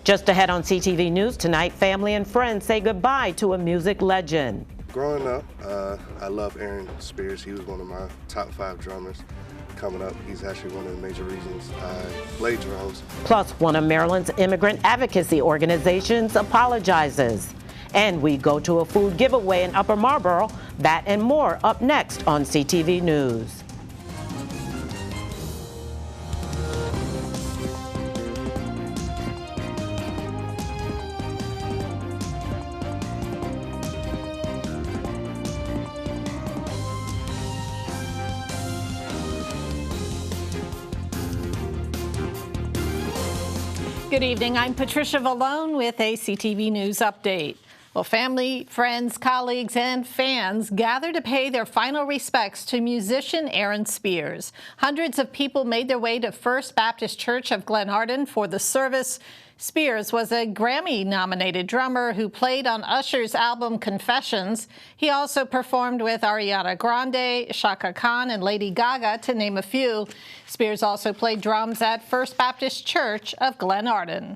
Just ahead on CTV News tonight, family and friends say goodbye to a music legend. Growing up, I love Aaron Spears. He was one of my top 5 drummers. Coming up, he's actually one of the major reasons I play drums. Plus, one of Maryland's immigrant advocacy organizations apologizes. And we go to a food giveaway in Upper Marlboro. That and more up next on CTV News. Good evening. I'm Patricia Vallone with a CTV News update. Well, family, friends, colleagues, and fans gather to pay their final respects to musician Aaron Spears. Hundreds of people made their way to First Baptist Church of Glenarden for the service. Spears was a Grammy-nominated drummer who played on Usher's album Confessions. He also performed with Ariana Grande, Chaka Khan, and Lady Gaga, to name a few. Spears also played drums at First Baptist Church of Glenarden.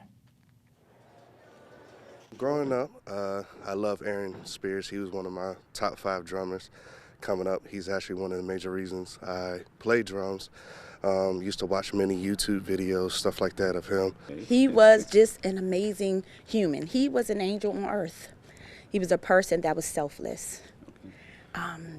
Growing up, I love Aaron Spears. He was one of my top 5 drummers. Coming up, he's actually one of the major reasons I play drums. Used to watch many YouTube videos, stuff like that of him. He was just an amazing human. He was an angel on earth. He was a person that was selfless.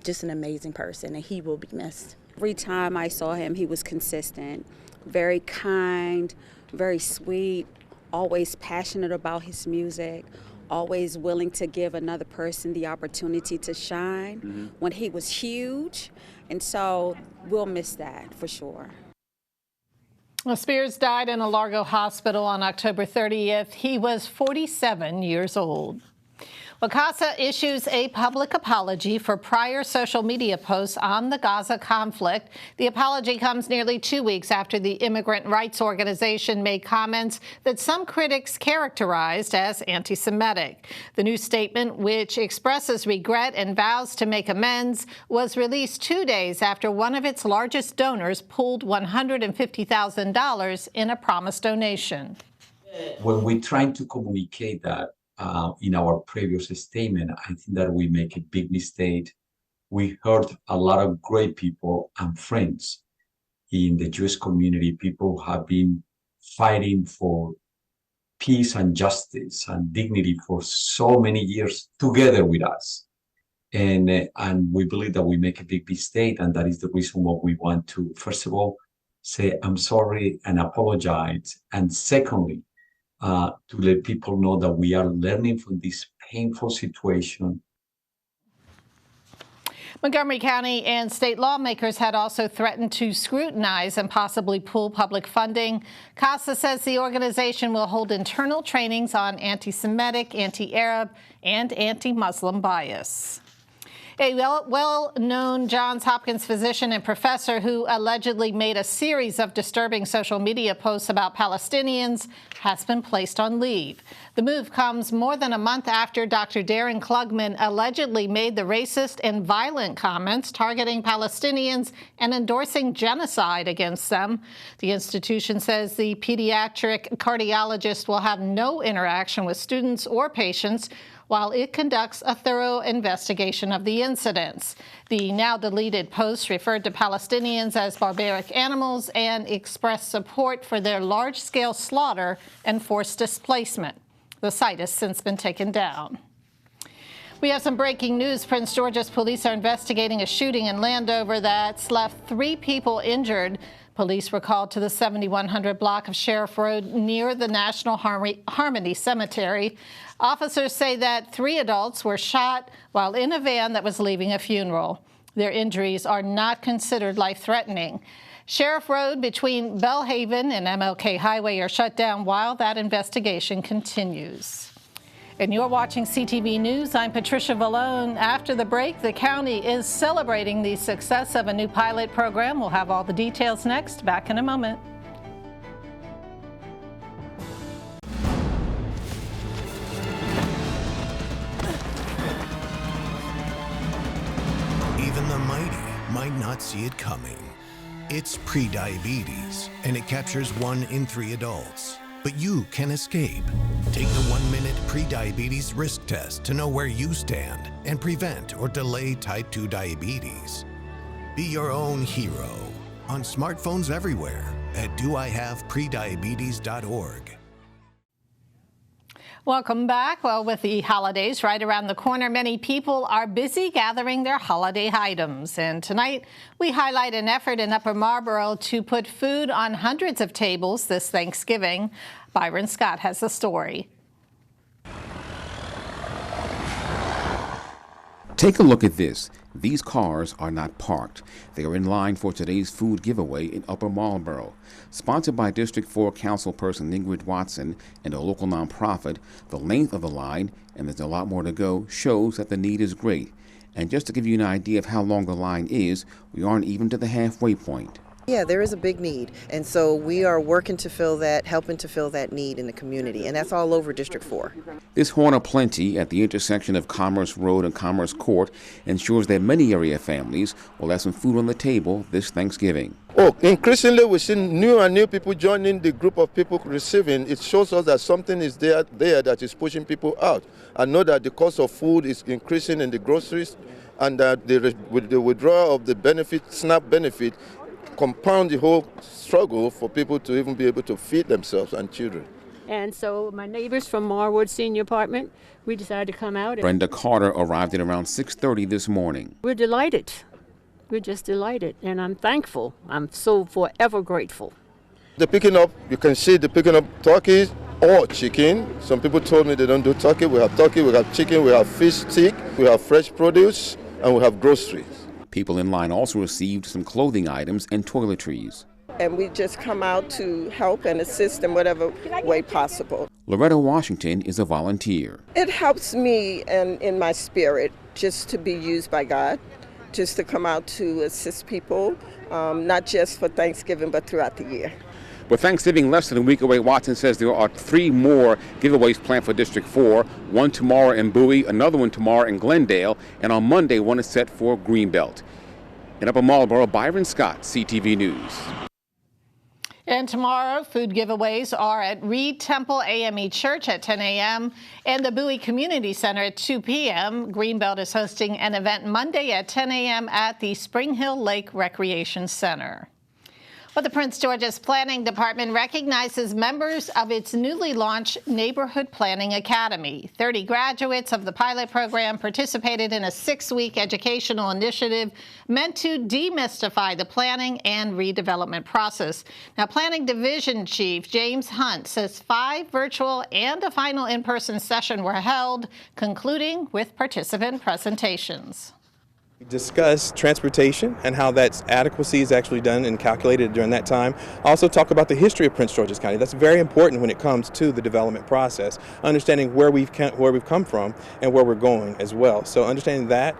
Just an amazing person, and he will be missed. Every time I saw him, he was consistent, very kind, very sweet, always passionate about his music, always willing to give another person the opportunity to shine when he was huge. And so we'll miss that for sure. Well, Spears died in a Largo hospital on October 30th. He was 47 years old. Well, CASA issues a public apology for prior social media posts on the Gaza conflict. The apology comes nearly 2 weeks after the immigrant rights organization made comments that some critics characterized as anti-Semitic. The new statement, which expresses regret and vows to make amends, was released 2 days after one of its largest donors pulled $150,000 in a promised donation. When we're trying to communicate that, in our previous statement, I think that we make a big mistake. We hurt a lot of great people and friends in the Jewish community. People have been fighting for peace and justice and dignity for so many years together with us. And we believe that we make a big mistake, and that is the reason why we want to, first of all, say I'm sorry and apologize. And secondly, to let people know that we are learning from this painful situation. Montgomery County and state lawmakers had also threatened to scrutinize and possibly pull public funding. CASA says the organization will hold internal trainings on anti-Semitic, anti-Arab, and anti-Muslim bias. A well-known Johns Hopkins physician and professor who allegedly made a series of disturbing social media posts about Palestinians has been placed on leave. The move comes more than a month after Dr. Darren Klugman allegedly made the racist and violent comments targeting Palestinians and endorsing genocide against them. The institution says the pediatric cardiologist will have no interaction with students or patients while it conducts a thorough investigation of the incidents. The now-deleted posts referred to Palestinians as barbaric animals and expressed support for their large-scale slaughter and forced displacement. The site has since been taken down. We have some breaking news. Prince George's police are investigating a shooting in Landover that's left 3 people injured. Police were called to the 7100 block of Sheriff Road near the National Harmony Cemetery. Officers say that 3 adults were shot while in a van that was leaving a funeral. Their injuries are not considered life-threatening. Sheriff Road between Bellhaven and MLK Highway are shut down while that investigation continues. And you're watching CTV News. I'm Patricia Vallone. After the break, the county is celebrating the success of a new pilot program. We'll have all the details next. Back in a moment. Even the mighty might not see it coming. It's prediabetes, and it captures 1 in 3 adults. but you can escape. Take the 1-minute pre-diabetes risk test to know where you stand and prevent or delay type 2 diabetes. Be your own hero on smartphones everywhere at doihaveprediabetes.org. Welcome back. Well, with the holidays right around the corner, many people are busy gathering their holiday items. And tonight, we highlight an effort in Upper Marlboro to put food on hundreds of tables this Thanksgiving. Byron Scott has the story. Take a look at this. These cars are not parked. They are in line for today's food giveaway in Upper Marlboro. Sponsored by District 4 Councilperson Ingrid Watson and a local nonprofit, the length of the line, and there's a lot more to go, shows that the need is great. And just to give you an idea of how long the line is, we aren't even to the halfway point. Yeah, there is a big need, and so we are working to fill that, helping to fill that need in the community, and that's all over District 4. This Horn of Plenty at the intersection of Commerce Road and Commerce Court ensures that many area families will have some food on the table this Thanksgiving. Oh, increasingly we see new and new people joining the group of people receiving. It shows us that something is there that is pushing people out. I know that the cost of food is increasing in the groceries, and that with the withdrawal of the benefit, SNAP benefit, compound the whole struggle for people to even be able to feed themselves and children. And so my neighbors from Marwood Senior Apartment, we decided to come out. Brenda Carter arrived at around 6:30 this morning. We're delighted. We're just delighted, and I'm thankful. I'm so forever grateful. The picking up, you can see the picking up turkeys or chicken. Some people told me they don't do turkey. We have chicken, we have fish stick, we have fresh produce, and we have groceries. People in line also received some clothing items and toiletries. And we just come out to help and assist in whatever way possible. Loretta Washington is a volunteer. It helps me in my spirit just to be used by God, just to come out to assist people, not just for Thanksgiving, but throughout the year. With Thanksgiving less than a week away, Watson says there are 3 more giveaways planned for District 4, one tomorrow in Bowie, another one tomorrow in Glendale, and on Monday one is set for Greenbelt. In Upper Marlboro, Byron Scott, CTV News. And tomorrow, food giveaways are at Reed Temple AME Church at 10 a.m. and the Bowie Community Center at 2 p.m. Greenbelt is hosting an event Monday at 10 a.m. at the Spring Hill Lake Recreation Center. Well, the Prince George's Planning Department recognizes members of its newly launched Neighborhood Planning Academy. 30 graduates of the pilot program participated in a 6-week educational initiative meant to demystify the planning and redevelopment process. Now, Planning Division Chief James Hunt says 5 virtual and a final in-person session were held, concluding with participant presentations. We discuss transportation and how that adequacy is actually done and calculated during that time. Also talk about the history of Prince George's County. That's very important when it comes to the development process, understanding where we've come from and where we're going as well. So understanding that,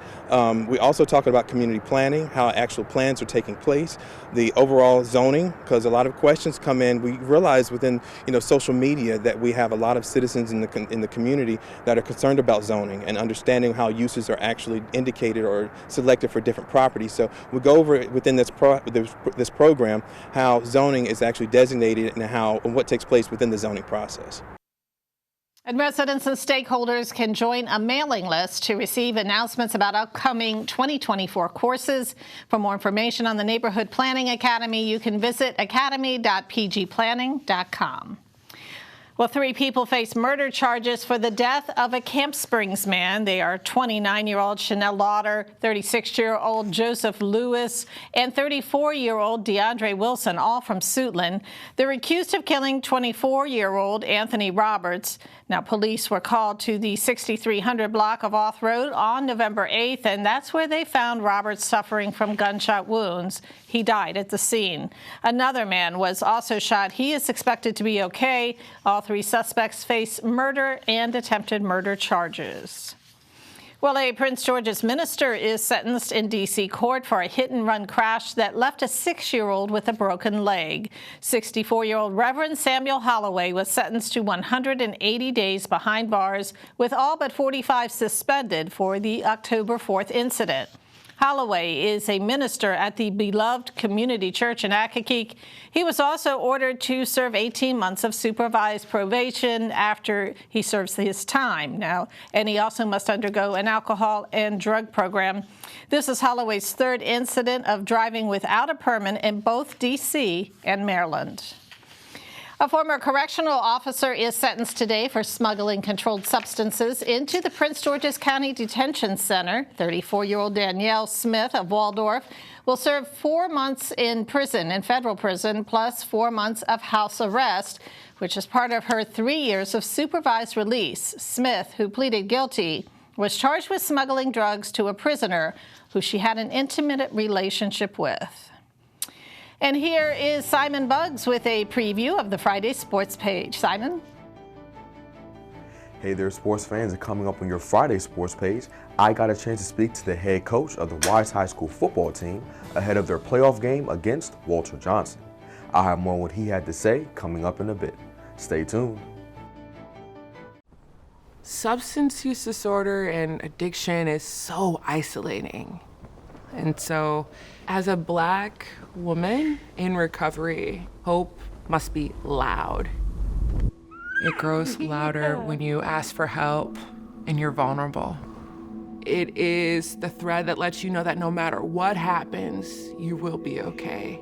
we also talk about community planning, how actual plans are taking place, the overall zoning, because a lot of questions come in. We realize within social media that we have a lot of citizens in the community that are concerned about zoning and understanding how uses are actually indicated or selected for different properties. So we go over within this program how zoning is actually designated and what takes place within the zoning process. And residents and stakeholders can join a mailing list to receive announcements about upcoming 2024 courses. For more information on the Neighborhood Planning Academy, you can visit academy.pgplanning.com. Well, 3 people face murder charges for the death of a Camp Springs man. They are 29-year-old Chanel Lauder, 36-year-old Joseph Lewis, and 34-year-old DeAndre Wilson, all from Suitland. They're accused of killing 24-year-old Anthony Roberts. Now, police were called to the 6300 block of Auth Road on November 8th, and that's where they found Roberts suffering from gunshot wounds. He died at the scene. Another man was also shot. He is expected to be okay. All 3 suspects face murder and attempted murder charges. Well, a Prince George's minister is sentenced in D.C. court for a hit-and-run crash that left a 6-year-old with a broken leg. 64-year-old Reverend Samuel Holloway was sentenced to 180 days behind bars, with all but 45 suspended for the October 4th incident. Holloway is a minister at the Beloved Community Church in Accokeek. He was also ordered to serve 18 months of supervised probation after he serves his time now, and he also must undergo an alcohol and drug program. This is Holloway's third incident of driving without a permit in both D.C. and Maryland. A former correctional officer is sentenced today for smuggling controlled substances into the Prince George's County Detention Center. 34-year-old Danielle Smith of Waldorf will serve 4 months in prison, in federal prison, plus 4 months of house arrest, which is part of her 3 years of supervised release. Smith, who pleaded guilty, was charged with smuggling drugs to a prisoner who she had an intimate relationship with. And here is Simon Buggs with a preview of the Friday Sports page. Simon? Hey there, sports fans, and coming up on your Friday Sports page, I got a chance to speak to the head coach of the Wise High School football team ahead of their playoff game against Walter Johnson. I'll have more on what he had to say coming up in a bit. Stay tuned. Substance use disorder and addiction is so isolating. And so, as a Black woman in recovery, hope must be loud. It grows louder when you ask for help and you're vulnerable. It is the thread that lets you know that no matter what happens, you will be okay.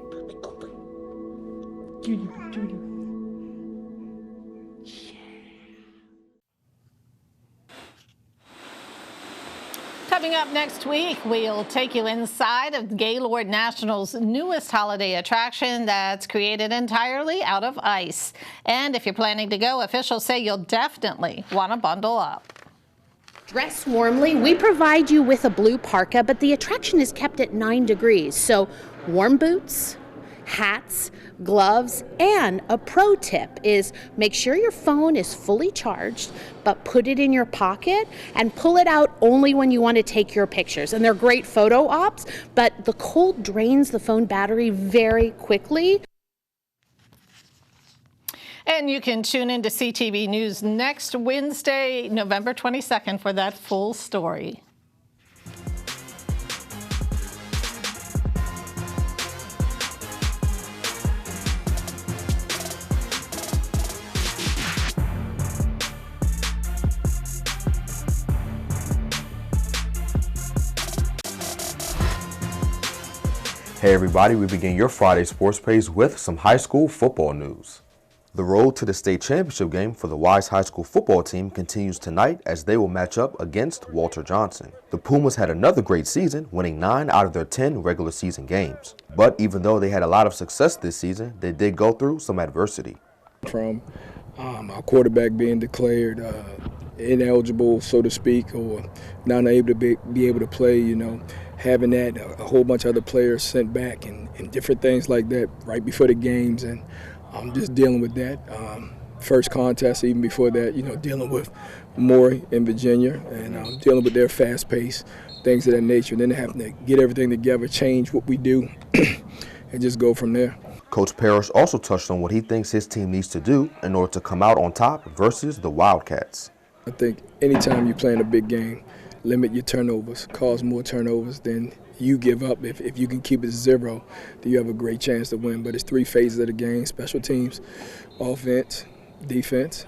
Coming up next week, we'll take you inside of Gaylord National's newest holiday attraction that's created entirely out of ice. And if you're planning to go, officials say you'll definitely want to bundle up. Dress warmly. We provide you with a blue parka, but the attraction is kept at 9 degrees. So warm boots, hats, gloves, and a pro tip is make sure your phone is fully charged, but put it in your pocket and pull it out only when you want to take your pictures. And they're great photo ops, but the cold drains the phone battery very quickly. And you can tune into CTV News next Wednesday, November 22nd for that full story. Hey everybody, we begin your Friday Sports page with some high school football news. The road to the state championship game for the Wise High School football team continues tonight as they will match up against Walter Johnson. The Pumas had another great season, winning 9 out of their 10 regular season games. But even though they had a lot of success this season, they did go through some adversity. From our quarterback being declared ineligible, so to speak, or not able to be able to play, having that, a whole bunch of other players sent back and different things like that right before the games, and just dealing with that. First contest, even before that, dealing with Maury in Virginia and dealing with their fast pace, things of that nature. And then having to get everything together, change what we do, and just go from there. Coach Parrish also touched on what he thinks his team needs to do in order to come out on top versus the Wildcats. I think anytime you're playing a big game, limit your turnovers, cause more turnovers than you give up. If you can keep it 0, then you have a great chance to win. But it's 3 phases of the game: special teams, offense, defense.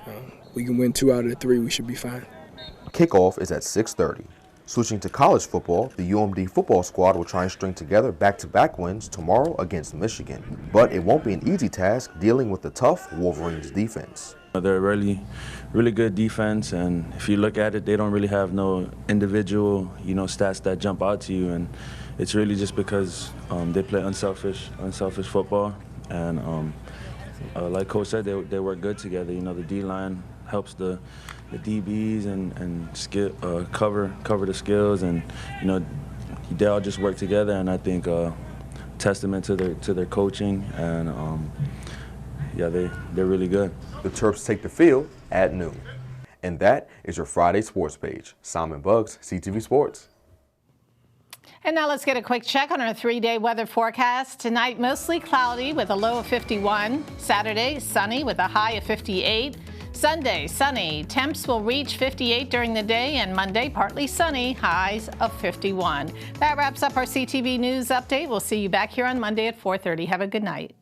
We can win 2 out of the 3, we should be fine. Kickoff is at 6:30. Switching to college football, the UMD football squad will try and string together back-to-back wins tomorrow against Michigan. But it won't be an easy task dealing with the tough Wolverines defense. They're a really good defense, and if you look at it, they don't really have no individual, stats that jump out to you, and it's really just because they play unselfish football, and like Coach said, they work good together. The D-line helps the DBs and cover the skills, and they all just work together, and I think testament to their coaching, and they're really good. The Terps take the field at noon. And that is your Friday Sports page. Simon Buggs, CTV Sports. And now let's get a quick check on our 3-day weather forecast. Tonight, mostly cloudy with a low of 51. Saturday, sunny with a high of 58. Sunday, sunny. Temps will reach 58 during the day, and Monday, partly sunny, highs of 51. That wraps up our CTV News Update. We'll see you back here on Monday at 4:30. Have a good night.